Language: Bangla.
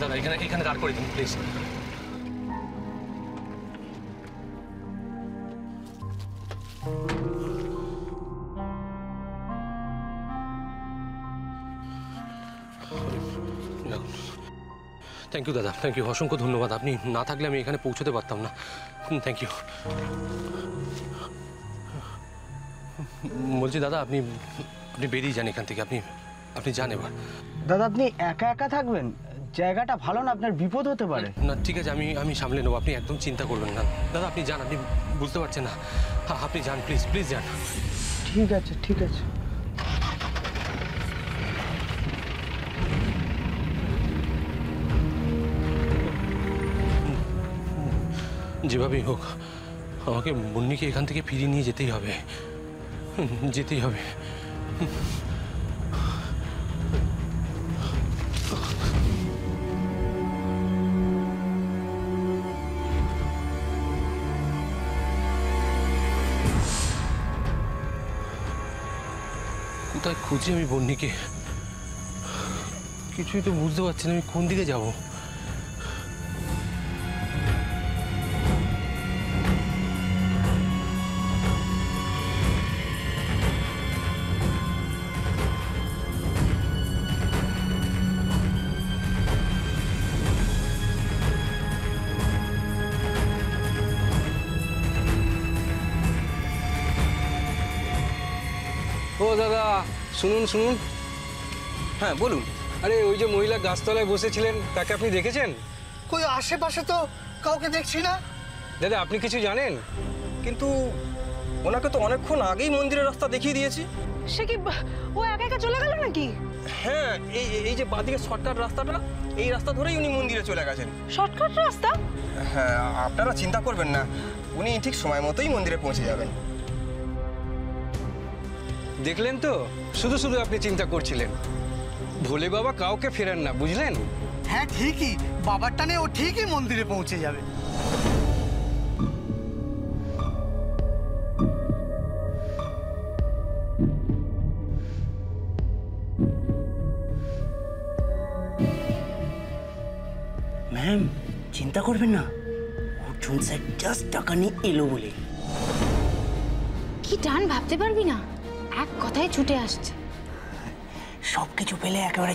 দাদা এখানে এখানে দাঁড় করে দিন প্লিজ। থ্যাংক ইউ দাদা, থ্যাংক ইউ, অসংখ্য ধন্যবাদ। আপনি না থাকলে আমি এখানে পৌঁছতে পারতাম না। Thank you. বলছি দাদা আপনি আপনি বেরিয়ে যান এখান থেকে, আপনি আপনি যান এবার। দাদা আপনি একা একা থাকবেন? জায়গাটা ভালো না, আপনার বিপদ হতে পারে। না ঠিক আছে, আমি আমি সামলে নেবো, আপনি একদম চিন্তা করবেন না। দাদা আপনি যান, আপনি বুঝতে পারছেন না। আপনি যান প্লিজ, প্লিজ যান। ঠিক আছে ঠিক আছে। যেভাবেই হোক আমাকে মুন্নিকে এখান থেকে ফিরিয়ে নিয়ে যেতেই হবে, যেতেই হবে। কোথায় খুঁজি আমি বন্নিকে? কিছুই তো বুঝতে পারছি না আমি কোন দিকে যাব। ও দাদা শুনুন শুনুন। হ্যাঁ বলুন। আরে ওই যে মহিলা গাছতলায় বসেছিলেন তাকে আপনি দেখেছেন? কই আশেপাশে তো কাউকে দেখছি না। দাদা আপনি কিছু জানেন? কিন্তু ওনাকে তো অনেকক্ষণ আগেই মন্দিরের রাস্তা দেখিয়ে দিয়েছি। সে কি ও একা একা চলে গেল নাকি? হ্যাঁ এই এই যে বাঁদিকে শর্টকাট রাস্তাটা, এই রাস্তা ধরেই উনি মন্দিরে চলে গেছেন। শর্টকাট রাস্তা? হ্যাঁ আপনারা চিন্তা করবেন না, উনি ঠিক সময় মতোই মন্দিরে পৌঁছে যাবেন। দেখলেন তো, শুধু শুধু আপনি চিন্তা করছিলেন। ভোলে বাবা কাউকে ফেরেন না, বুঝলেন? হ্যাঁ ঠিকই, বাবার টানে ও ঠিকই মন্দিরে পৌঁছে যাবে। ম্যাম চিন্তা করবেন না, অর্জুন স্যার জাস্ট টাকা নিয়ে এলো বলে। কি টান ভাবতে পারবি না, এক কথায় ছুটে আসছে। সবকিছু পেলে একেবারে